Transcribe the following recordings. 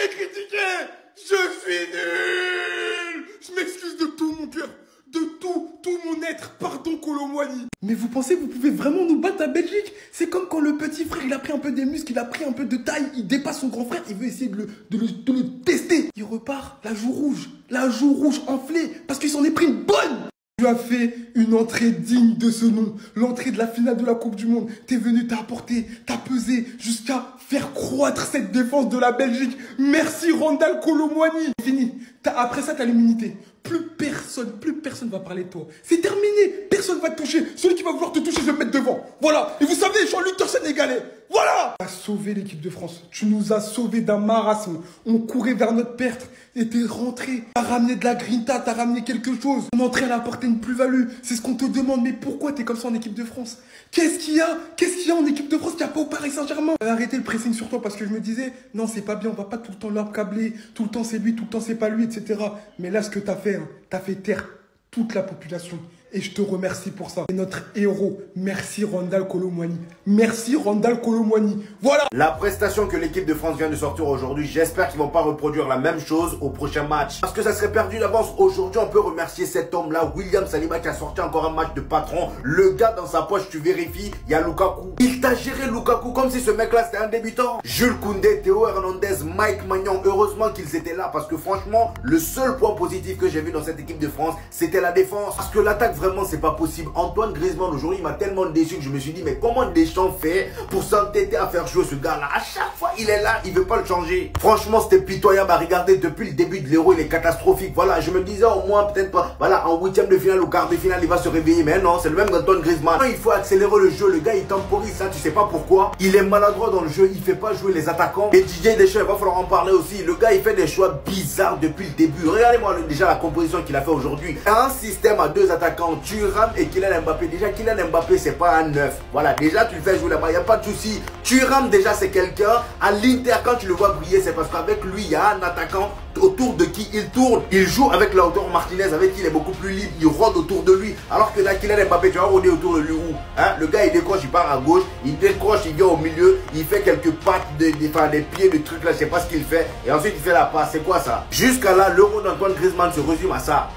les critiquer. Je suis nul. Je m'excuse de tout mon cœur. De tout mon être, pardon Kolo Muani. Mais vous pensez que vous pouvez vraiment nous battre à Belgique? C'est comme quand le petit frère, il a pris un peu des muscles, il a pris un peu de taille, il dépasse son grand frère, il veut essayer de le tester. Il repart, la joue rouge enflée, parce qu'il s'en est pris une bonne. Tu as fait une entrée digne de ce nom, l'entrée de la finale de la Coupe du Monde. T'es venu, t'as apporté, t'as pesé jusqu'à faire croître cette défense de la Belgique. Merci Randal Kolo Muani. Fini. Après ça, t'as l'immunité. Plus personne va parler de toi. C'est terminé. Personne va te toucher. Celui qui va vouloir te toucher, je vais me mettre devant. Voilà. Et vous savez, je suis un lutteur sénégalais. Voilà. Tu as sauvé l'équipe de France. Tu nous as sauvés d'un marasme. On courait vers notre perte. Et t'es rentré. T'as ramené de la grinta, t'as ramené quelque chose. Ton entrée, elle a apporté une plus-value. C'est ce qu'on te demande. Mais pourquoi t'es comme ça en équipe de France? Qu'est-ce qu'il y a en équipe de France qu'il n'y a pas au Paris Saint-Germain? Arrêtez le pressing sur toi parce que je me disais, non, c'est pas bien, on va pas tout le temps l'accabler. Tout le temps c'est lui, tout le temps c'est pas lui, etc. Mais là, ce que t'as fait, t'as fait taire toute la population. Et je te remercie pour ça. C'est notre héros. Merci Randal Kolo Muani. Merci Randal Kolo Muani. Voilà. La prestation que l'équipe de France vient de sortir aujourd'hui, j'espère qu'ils vont pas reproduire la même chose au prochain match. Parce que ça serait perdu d'avance. Aujourd'hui, on peut remercier cet homme-là, William Saliba, qui a sorti encore un match de patron. Le gars dans sa poche, tu vérifies, il y a Lukaku. Il t'a géré Lukaku comme si ce mec-là c'était un débutant. Jules Koundé, Théo Hernandez, Mike Maignan, heureusement qu'ils étaient là. Parce que franchement, le seul point positif que j'ai vu dans cette équipe de France, c'était la défense. Parce que l'attaque, vraiment, c'est pas possible. Antoine Griezmann, aujourd'hui, il m'a tellement déçu que je me suis dit, mais comment Deschamps fait pour s'entêter à faire jouer ce gars-là? À chaque fois, il est là, il veut pas le changer. Franchement, c'était pitoyable à regarder. Depuis le début de l'Euro, il est catastrophique. Voilà, je me disais au moins, peut-être pas, voilà, en huitième de finale ou quart de finale, il va se réveiller. Mais non, c'est le même Antoine Griezmann. Il faut accélérer le jeu. Le gars, il temporise ça, tu sais pas pourquoi. Il est maladroit dans le jeu, il fait pas jouer les attaquants. Et Didier Deschamps, il va falloir en parler aussi. Le gars, il fait des choix bizarres depuis le début. Regardez-moi déjà la composition qu'il a fait aujourd'hui. Un système à deux attaquants, Thuram et Kylian Mbappé. Déjà, Kylian Mbappé, c'est pas un neuf. Voilà, déjà, tu le fais jouer là-bas, il n'y a pas de souci. Thuram, déjà, c'est quelqu'un. À l'Inter, quand tu le vois briller, c'est parce qu'avec lui, il y a un attaquant autour de qui il tourne. Il joue avec Lautaro Martinez, avec qui il est beaucoup plus libre. Il rôde autour de lui. Alors que là, Kylian Mbappé, tu vas rôder autour de lui où le gars, il décroche, il part à gauche. Il décroche, il vient au milieu. Il fait quelques pattes, des pieds, des trucs là, je sais pas ce qu'il fait. Et ensuite, il fait la passe. C'est quoi ça? Jusqu'à là, l'Euro d'Antoine Griezmann se résume à ça.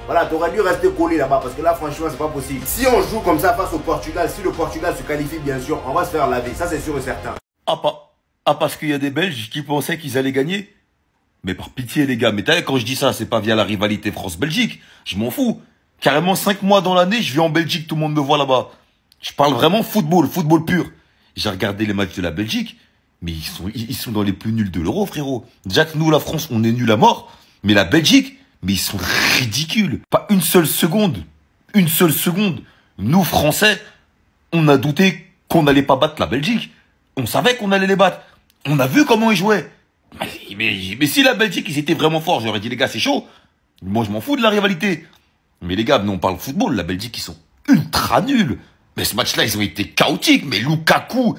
Voilà, tu aurais dû rester collé là-bas parce que là, franchement, c'est pas possible. Si on joue comme ça face au Portugal, si le Portugal se qualifie, bien sûr, on va se faire laver. Ça, c'est sûr et certain. Parce qu'il y a des Belges qui pensaient qu'ils allaient gagner. Mais par pitié, les gars. Mais t'as, quand je dis ça, c'est pas via la rivalité France-Belgique. Je m'en fous. Carrément, 5 mois dans l'année, je vais en Belgique, tout le monde me voit là-bas. Je parle vraiment football pur. J'ai regardé les matchs de la Belgique, mais ils sont dans les plus nuls de l'Euro, frérot. Déjà que nous, la France, on est nuls à mort. Mais la Belgique, mais ils sont ridicules. Pas une seule seconde. Nous, Français, on a douté qu'on n'allait pas battre la Belgique. On savait qu'on allait les battre. On a vu comment ils jouaient. Mais si la Belgique, ils étaient vraiment forts, j'aurais dit, les gars, c'est chaud. Moi, je m'en fous de la rivalité. Mais les gars, nous, on parle football. La Belgique, ils sont ultra nuls. Mais ce match-là, ils ont été chaotiques. Mais Lukaku,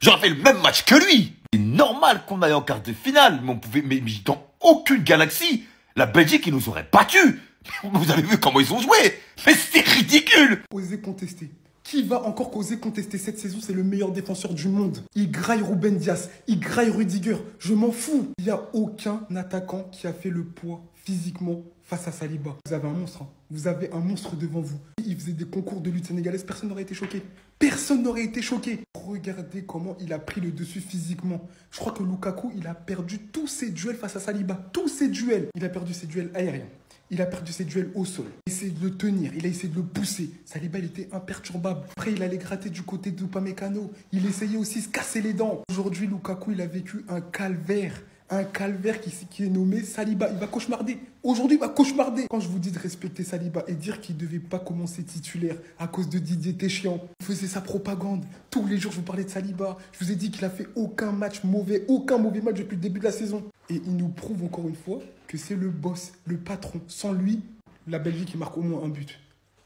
j'aurais fait le même match que lui. C'est normal qu'on aille en quart de finale. Mais on pouvait, mais dans aucune galaxie, la Belgique, ils nous auraient battus. Vous avez vu comment ils ont joué? Mais c'est ridicule. Osez contester. Qui va encore oser contester cette saison? C'est le meilleur défenseur du monde. Il graille Ruben Dias, il graille Rudiger. Je m'en fous. Il n'y a aucun attaquant qui a fait le poids physiquement face à Saliba. Vous avez un monstre. Vous avez un monstre devant vous. Il faisait des concours de lutte sénégalaise. Personne n'aurait été choqué. Personne n'aurait été choqué. Regardez comment il a pris le dessus physiquement. Je crois que Lukaku, il a perdu tous ses duels face à Saliba. Tous ses duels. Il a perdu ses duels aériens. Il a perdu ses duels au sol. Il a essayé de le tenir. Il a essayé de le pousser. Saliba, il était imperturbable. Après, il allait gratter du côté de Upamecano. Il essayait aussi de se casser les dents. Aujourd'hui, Lukaku, il a vécu un calvaire. Un calvaire qui est nommé Saliba. Il va cauchemarder. Aujourd'hui, il va cauchemarder. Quand je vous dis de respecter Saliba et dire qu'il ne devait pas commencer titulaire à cause de Didier Deschamps, il faisait sa propagande. Tous les jours, je vous parlais de Saliba. Je vous ai dit qu'il a fait aucun match mauvais, aucun mauvais match depuis le début de la saison. Et il nous prouve encore une fois que c'est le boss, le patron. Sans lui, la Belgique, il marque au moins un but.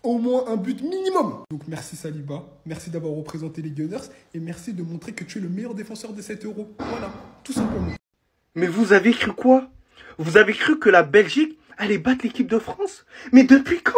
Au moins un but minimum. Donc merci Saliba, merci d'avoir représenté les Gunners et merci de montrer que tu es le meilleur défenseur de cet Euro. Voilà, tout simplement. Mais vous avez cru quoi? Vous avez cru que la Belgique allait battre l'équipe de France? Mais depuis quand?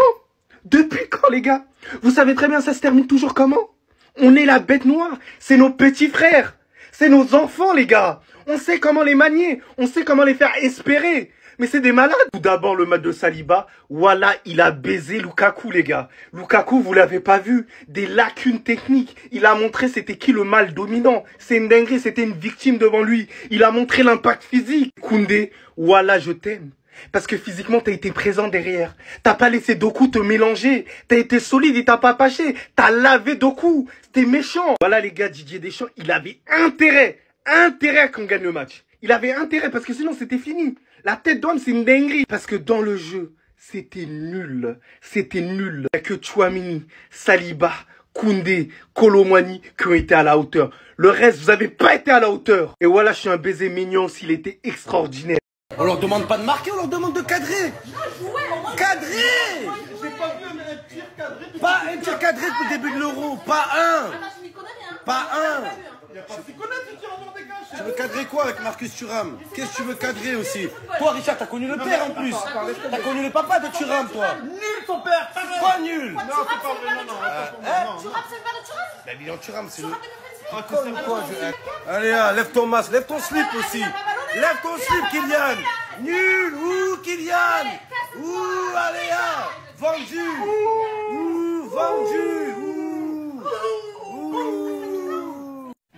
Depuis quand, les gars? Vous savez très bien, ça se termine toujours comment? On est la bête noire. C'est nos petits frères. C'est nos enfants, les gars. On sait comment les manier. On sait comment les faire espérer. Mais c'est des malades. Tout d'abord, le match de Saliba. Voilà, il a baisé Lukaku, les gars. Lukaku, vous l'avez pas vu. Des lacunes techniques. Il a montré c'était qui le mal dominant. C'est une dinguerie, c'était une victime devant lui. Il a montré l'impact physique. Koundé, voilà, je t'aime. Parce que physiquement, t'as été présent derrière. T'as pas laissé Doku te mélanger. T'as été solide et t'as pas pâché. T'as lavé Doku. C'était méchant. Voilà, les gars, Didier Deschamps, il avait intérêt à qu'on gagne le match. Il avait intérêt parce que sinon, c'était fini. La tête d'homme, c'est une dinguerie. Parce que dans le jeu, c'était nul. C'était nul. Il n'y a que Tchouaméni, Saliba, Koundé, Kolo Muani qui ont été à la hauteur. Le reste, vous n'avez pas été à la hauteur. Et voilà, je suis un baiser mignon s'il était extraordinaire. On leur demande pas de marquer, on leur demande de cadrer. Cadrer. J'ai pas vu un tir cadré. Pas un tir cadré depuis le début de l'Euro. Pas un. Pas un. Il y a pas si connaître qui tire en dégage. Tu veux cadrer quoi avec Marcus Thuram? Qu'est-ce que tu veux cadrer aussi? Toi, Richard, t'as connu le père en plus. T'as connu le papa de Thuram, toi. Nul ton père. Pas nul. Non, c'est pas vrai. Non. Thuram, c'est pas de Thuram? La Milan Thuram, c'est le... Quoi, Allez, lève ton masque, lève ton slip aussi. Lève ton slip, Kylian. Nul. Ouh, Kylian. Ouh, Aléa. Vendu. Ouh, vendu.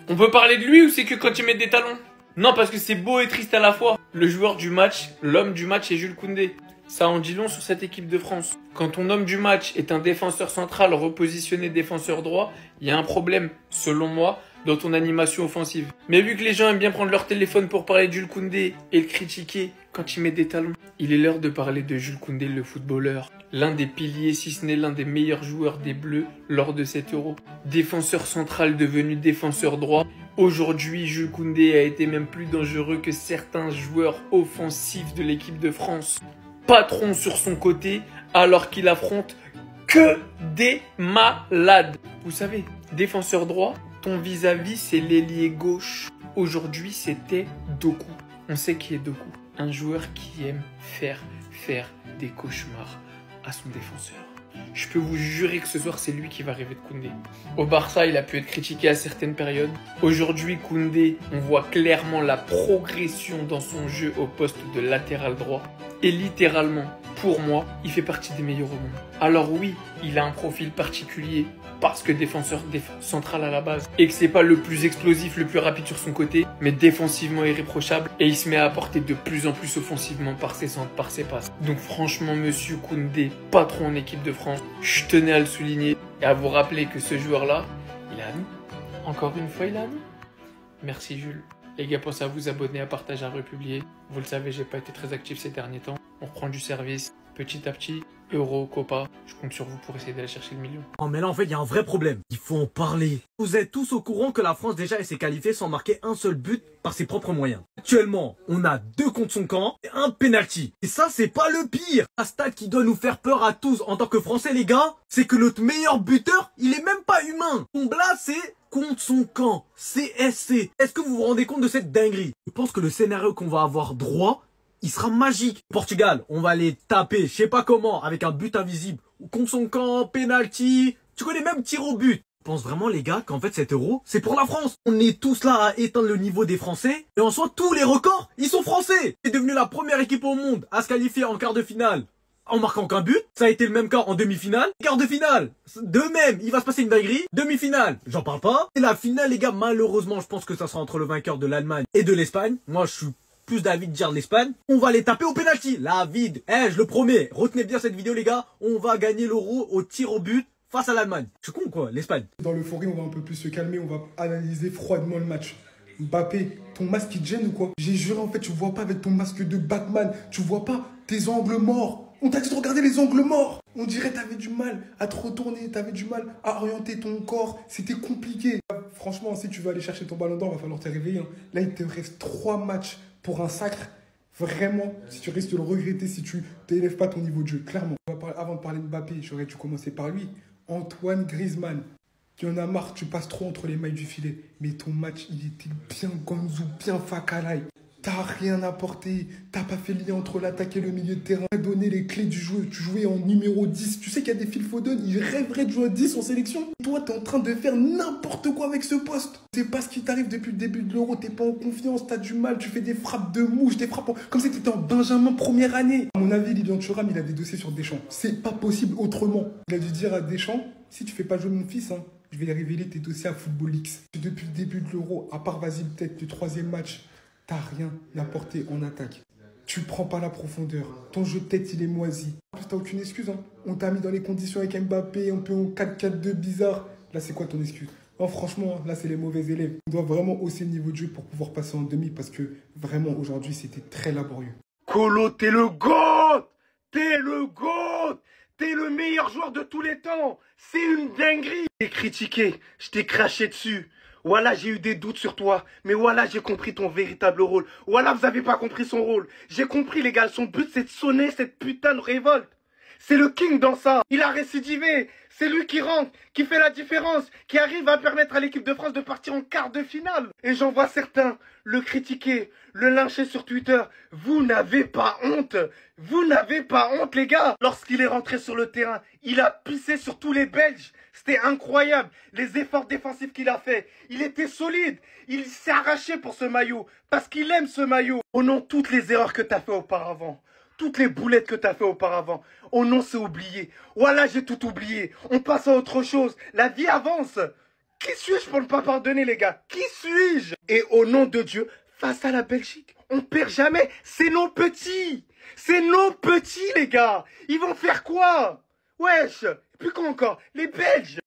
On peut parler de lui ou c'est que quand il met des talons? Non, parce que c'est beau et triste à la fois. Le joueur du match, l'homme du match est Jules Koundé. Ça en dit long sur cette équipe de France. Quand ton homme du match est un défenseur central repositionné défenseur droit, il y a un problème, selon moi, dans ton animation offensive. Mais vu que les gens aiment bien prendre leur téléphone pour parler de Jules Koundé et le critiquer quand il met des talons, il est l'heure de parler de Jules Koundé, le footballeur. L'un des piliers, si ce n'est l'un des meilleurs joueurs des Bleus lors de cet Euro. Défenseur central devenu défenseur droit. Aujourd'hui, Jules Koundé a été même plus dangereux que certains joueurs offensifs de l'équipe de France. Patron sur son côté, alors qu'il affronte que des malades. Vous savez, défenseur droit, ton vis-à-vis, c'est l'ailier gauche. Aujourd'hui, c'était Doku. On sait qui est Doku. Un joueur qui aime faire des cauchemars à son défenseur. Je peux vous jurer que ce soir, c'est lui qui va rêver de Koundé. Au Barça, il a pu être critiqué à certaines périodes. Aujourd'hui, Koundé, on voit clairement la progression dans son jeu au poste de latéral droit. Et littéralement, pour moi, il fait partie des meilleurs au monde. Alors oui, il a un profil particulier parce que défenseur central à la base et que c'est pas le plus explosif, le plus rapide sur son côté, mais défensivement irréprochable et il se met à apporter de plus en plus offensivement par ses centres, par ses passes. Donc franchement, monsieur Koundé, patron en équipe de France, je tenais à le souligner et à vous rappeler que ce joueur-là, il est à nous. Encore une fois, il est à nous. Merci Jules. Les gars, pensez à vous abonner, à partager, à republier. Vous le savez, j'ai pas été très actif ces derniers temps. On reprend du service petit à petit. Euro, Copa, je compte sur vous pour essayer d'aller chercher le million. Oh mais là en fait il y a un vrai problème, il faut en parler. Vous êtes tous au courant que la France déjà s'est qualifiée sans marquer un seul but par ses propres moyens. Actuellement, on a 2 contre son camp et un penalty. Et ça c'est pas le pire. La stat qui doit nous faire peur à tous en tant que Français les gars, c'est que notre meilleur buteur, il est même pas humain. Son blast c'est contre son camp, CSC. Est-ce que vous vous rendez compte de cette dinguerie? Je pense que le scénario qu'on va avoir droit, il sera magique. Portugal, on va les taper, je sais pas comment, avec un but invisible. Ou contre son camp, penalty. Tu connais même tir au but. Je pense vraiment les gars qu'en fait cet euro, c'est pour la France. On est tous là à éteindre le niveau des Français. Et en soi, tous les records, ils sont français. C'est devenu la première équipe au monde à se qualifier en quart de finale en marquant qu'un but. Ça a été le même cas en demi-finale. Quart de finale, de même, il va se passer une dinguerie. Demi-finale, j'en parle pas. Et la finale les gars, malheureusement, je pense que ça sera entre le vainqueur de l'Allemagne et de l'Espagne. Moi, je suis plus d'avis de dire l'Espagne. On va les taper au penalty. La vide. Je le promets. Retenez bien cette vidéo les gars. On va gagner l'euro au tir au but face à l'Allemagne. Je suis con quoi, l'Espagne. Dans l'euphorie, on va un peu plus se calmer. On va analyser froidement le match. Mbappé, ton masque il te gêne ou quoi? J'ai juré en fait, tu vois pas avec ton masque de Batman. Tu vois pas tes angles morts. On t'a dit de regarder les angles morts. On dirait que t'avais du mal à te retourner, t'avais du mal à orienter ton corps. C'était compliqué. Franchement, si tu veux aller chercher ton ballon d'or, va falloir te réveiller. Là, il te reste 3 matchs pour un sacre. Vraiment, si tu risques de le regretter si tu t'élèves pas ton niveau de jeu, clairement. Avant de parler de Mbappé, j'aurais dû commencer par lui. Antoine Griezmann, qui en a marre, tu passes trop entre les mailles du filet. Mais ton match, il était bien Gonzou, bien Fakalai. T'as rien apporté, t'as pas fait le lien entre l'attaque et le milieu de terrain, t'as donné les clés du jeu, tu jouais en numéro 10. Tu sais qu'il y a des Phil Foden, il rêverait de jouer à 10 en sélection. Toi, t'es en train de faire n'importe quoi avec ce poste. C'est pas ce qui t'arrive depuis le début de l'Euro, t'es pas en confiance, t'as du mal, tu fais des frappes de mouche, des frappes comme si t'étais en Benjamin première année. À mon avis, Lilian Thuram, il a des dossiers sur Deschamps. C'est pas possible autrement. Il a dû dire à Deschamps, si tu fais pas jouer mon fils, je vais révéler tes dossiers à Football Leaks. Depuis le début de l'Euro, à part vas-y peut-être du 3e match, t'as rien apporté en attaque. Tu prends pas la profondeur. Ton jeu de tête, il est moisi. En plus, t'as aucune excuse. On t'a mis dans les conditions avec Mbappé, un peu en 4-4-2 bizarre. Là, c'est quoi ton excuse? Non, franchement, là, c'est les mauvais élèves. On doit vraiment hausser le niveau de jeu pour pouvoir passer en demi parce que vraiment, aujourd'hui, c'était très laborieux. Colo, t'es le GOAT! T'es le GOAT! T'es le meilleur joueur de tous les temps! C'est une dinguerie! Je t'ai critiqué, je t'ai craché dessus. Voilà, j'ai eu des doutes sur toi. Mais voilà, j'ai compris ton véritable rôle. Voilà, vous avez pas compris son rôle. J'ai compris, les gars. Son but, c'est de sonner cette putain de révolte. C'est le king dans ça. Il a récidivé. C'est lui qui rentre, qui fait la différence, qui arrive à permettre à l'équipe de France de partir en quart de finale. Et j'en vois certains le critiquer, le lyncher sur Twitter. Vous n'avez pas honte. Vous n'avez pas honte, les gars. Lorsqu'il est rentré sur le terrain, il a pissé sur tous les Belges. C'était incroyable. Les efforts défensifs qu'il a fait. Il était solide. Il s'est arraché pour ce maillot. Parce qu'il aime ce maillot. Au nom de toutes les erreurs que tu as fait auparavant. Toutes les boulettes que tu as fait auparavant. Oh non, c'est oublié. Voilà, j'ai tout oublié. On passe à autre chose. La vie avance. Qui suis-je pour ne pas pardonner, les gars? Qui suis-je? Et au nom de Dieu, face à la Belgique, on perd jamais. C'est nos petits. C'est nos petits, les gars. Ils vont faire quoi? Wesh. Et puis quoi encore? Les Belges.